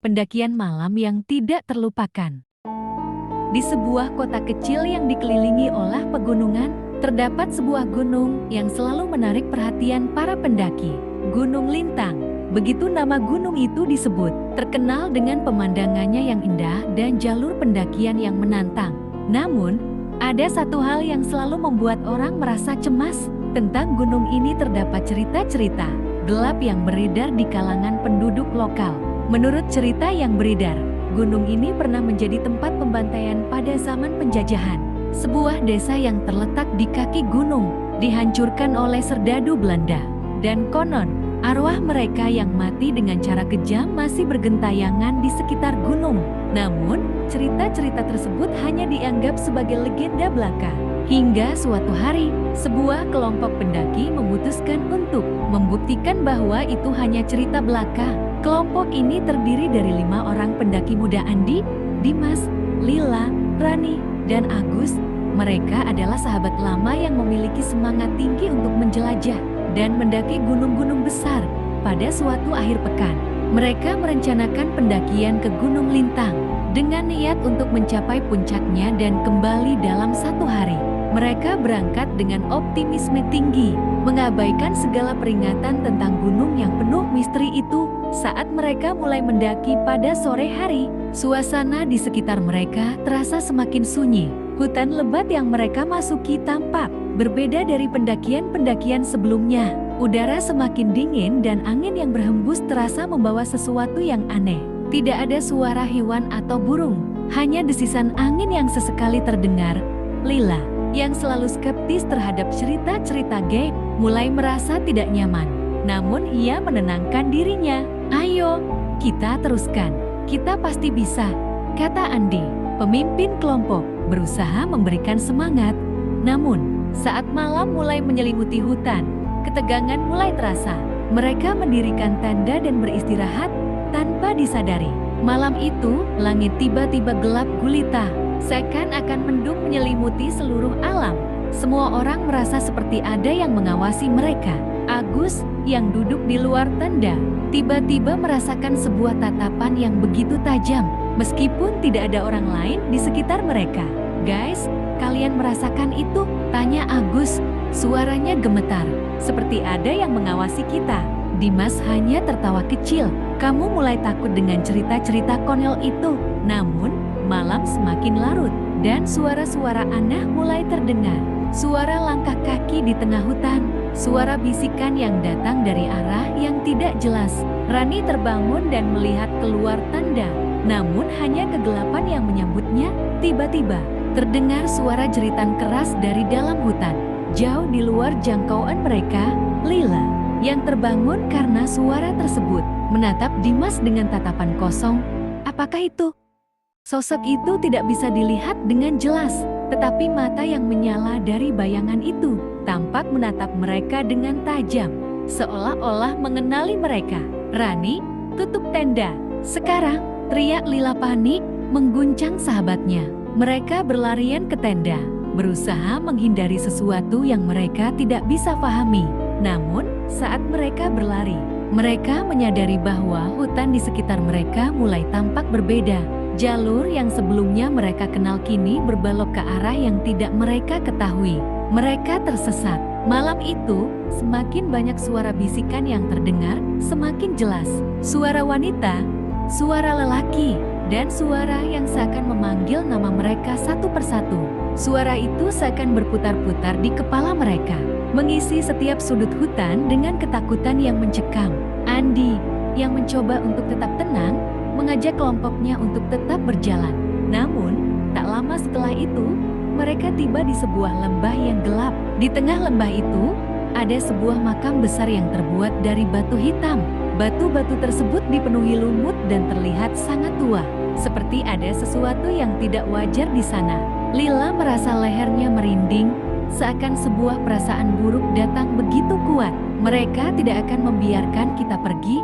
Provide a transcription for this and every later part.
pendakian malam yang tidak terlupakan. Di sebuah kota kecil yang dikelilingi oleh pegunungan, terdapat sebuah gunung yang selalu menarik perhatian para pendaki. Gunung Lintang, begitu nama gunung itu disebut, terkenal dengan pemandangannya yang indah dan jalur pendakian yang menantang. Namun, ada satu hal yang selalu membuat orang merasa cemas. Tentang gunung ini terdapat cerita-cerita gelap yang beredar di kalangan penduduk lokal. Menurut cerita yang beredar, gunung ini pernah menjadi tempat pembantaian pada zaman penjajahan. Sebuah desa yang terletak di kaki gunung dihancurkan oleh serdadu Belanda. Dan konon, arwah mereka yang mati dengan cara kejam masih bergentayangan di sekitar gunung. Namun, cerita-cerita tersebut hanya dianggap sebagai legenda belaka. Hingga suatu hari, sebuah kelompok pendaki memutuskan untuk membuktikan bahwa itu hanya cerita belaka. Kelompok ini terdiri dari 5 orang pendaki muda: Andi, Dimas, Lila, Rani, dan Agus. Mereka adalah sahabat lama yang memiliki semangat tinggi untuk menjelajah dan mendaki gunung-gunung besar. Pada suatu akhir pekan, mereka merencanakan pendakian ke Gunung Lintang dengan niat untuk mencapai puncaknya dan kembali dalam 1 hari. Mereka berangkat dengan optimisme tinggi, mengabaikan segala peringatan tentang gunung yang penuh misteri itu. Saat mereka mulai mendaki pada sore hari, suasana di sekitar mereka terasa semakin sunyi. Hutan lebat yang mereka masuki tampak berbeda dari pendakian-pendakian sebelumnya. Udara semakin dingin dan angin yang berhembus terasa membawa sesuatu yang aneh. Tidak ada suara hewan atau burung, hanya desisan angin yang sesekali terdengar. Lila, yang selalu skeptis terhadap cerita-cerita gaib, mulai merasa tidak nyaman. Namun ia menenangkan dirinya. "Ayo, kita teruskan. Kita pasti bisa," kata Andi, pemimpin kelompok, berusaha memberikan semangat. Namun, saat malam mulai menyelimuti hutan, ketegangan mulai terasa. Mereka mendirikan tenda dan beristirahat tanpa disadari. Malam itu, langit tiba-tiba gelap gulita. Seakan-akan mendung menyelimuti seluruh alam. Semua orang merasa seperti ada yang mengawasi mereka. Agus, yang duduk di luar tenda, tiba-tiba merasakan sebuah tatapan yang begitu tajam, meskipun tidak ada orang lain di sekitar mereka. "Guys, kalian merasakan itu?" tanya Agus. Suaranya gemetar, seperti ada yang mengawasi kita. Dimas hanya tertawa kecil. "Kamu mulai takut dengan cerita-cerita konyol itu." Namun, malam semakin larut, dan suara-suara aneh mulai terdengar. Suara langkah kaki di tengah hutan, suara bisikan yang datang dari arah yang tidak jelas. Rani terbangun dan melihat keluar tenda, namun hanya kegelapan yang menyambutnya. Tiba-tiba, terdengar suara jeritan keras dari dalam hutan. Jauh di luar jangkauan mereka, Lila, yang terbangun karena suara tersebut, menatap Dimas dengan tatapan kosong. Apakah itu? Sosok itu tidak bisa dilihat dengan jelas, tetapi mata yang menyala dari bayangan itu tampak menatap mereka dengan tajam, seolah-olah mengenali mereka. "Rani, tutup tenda sekarang!" teriak Lila panik, mengguncang sahabatnya. Mereka berlarian ke tenda, berusaha menghindari sesuatu yang mereka tidak bisa pahami. Namun, saat mereka berlari, mereka menyadari bahwa hutan di sekitar mereka mulai tampak berbeda. Jalur yang sebelumnya mereka kenal kini berbelok ke arah yang tidak mereka ketahui. Mereka tersesat. Malam itu, semakin banyak suara bisikan yang terdengar, semakin jelas. Suara wanita, suara lelaki, dan suara yang seakan memanggil nama mereka satu persatu. Suara itu seakan berputar-putar di kepala mereka, mengisi setiap sudut hutan dengan ketakutan yang mencekam. Andi, yang mencoba untuk tetap tenang, mengajak kelompoknya untuk tetap berjalan. Namun, tak lama setelah itu, mereka tiba di sebuah lembah yang gelap. Di tengah lembah itu, ada sebuah makam besar yang terbuat dari batu hitam. Batu-batu tersebut dipenuhi lumut dan terlihat sangat tua, seperti ada sesuatu yang tidak wajar di sana. Lila merasa lehernya merinding, seakan sebuah perasaan buruk datang begitu kuat. "Mereka tidak akan membiarkan kita pergi,"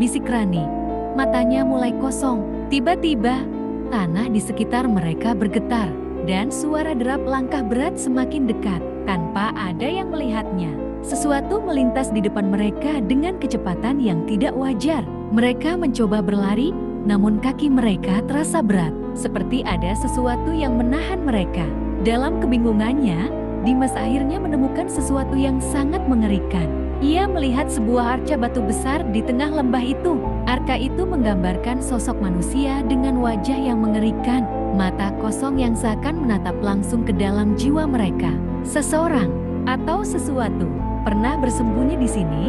bisik Rani. Matanya mulai kosong. Tiba-tiba, tanah di sekitar mereka bergetar, dan suara derap langkah berat semakin dekat, tanpa ada yang melihatnya. Sesuatu melintas di depan mereka dengan kecepatan yang tidak wajar. Mereka mencoba berlari, namun kaki mereka terasa berat, seperti ada sesuatu yang menahan mereka. Dalam kebingungannya, Dimas akhirnya menemukan sesuatu yang sangat mengerikan. Ia melihat sebuah arca batu besar di tengah lembah itu. Arca itu menggambarkan sosok manusia dengan wajah yang mengerikan, mata kosong yang seakan menatap langsung ke dalam jiwa mereka. Seseorang atau sesuatu pernah bersembunyi di sini,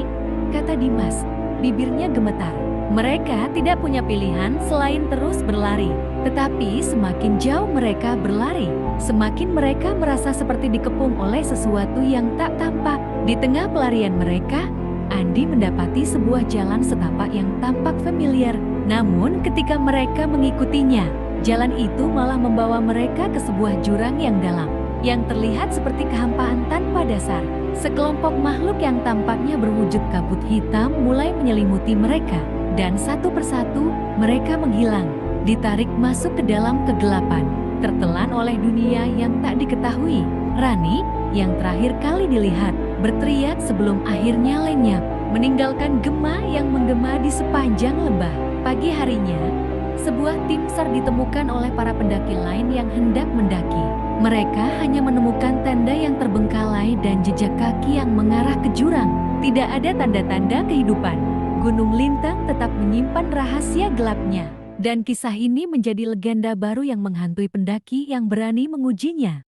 kata Dimas. Bibirnya gemetar. Mereka tidak punya pilihan selain terus berlari. Tetapi semakin jauh mereka berlari, semakin mereka merasa seperti dikepung oleh sesuatu yang tak tampak. Di tengah pelarian mereka, Andi mendapati sebuah jalan setapak yang tampak familiar. Namun ketika mereka mengikutinya, jalan itu malah membawa mereka ke sebuah jurang yang dalam, yang terlihat seperti kehampaan tanpa dasar. Sekelompok makhluk yang tampaknya berwujud kabut hitam mulai menyelimuti mereka, dan satu persatu mereka menghilang, ditarik masuk ke dalam kegelapan, tertelan oleh dunia yang tak diketahui. Rani, yang terakhir kali dilihat, berteriak sebelum akhirnya lenyap, meninggalkan gema yang menggema di sepanjang lembah. Pagi harinya, sebuah tim SAR ditemukan oleh para pendaki lain yang hendak mendaki. Mereka hanya menemukan tenda yang terbengkalai dan jejak kaki yang mengarah ke jurang. Tidak ada tanda-tanda kehidupan. Gunung Lintang tetap menyimpan rahasia gelapnya. Dan kisah ini menjadi legenda baru yang menghantui pendaki yang berani mengujinya.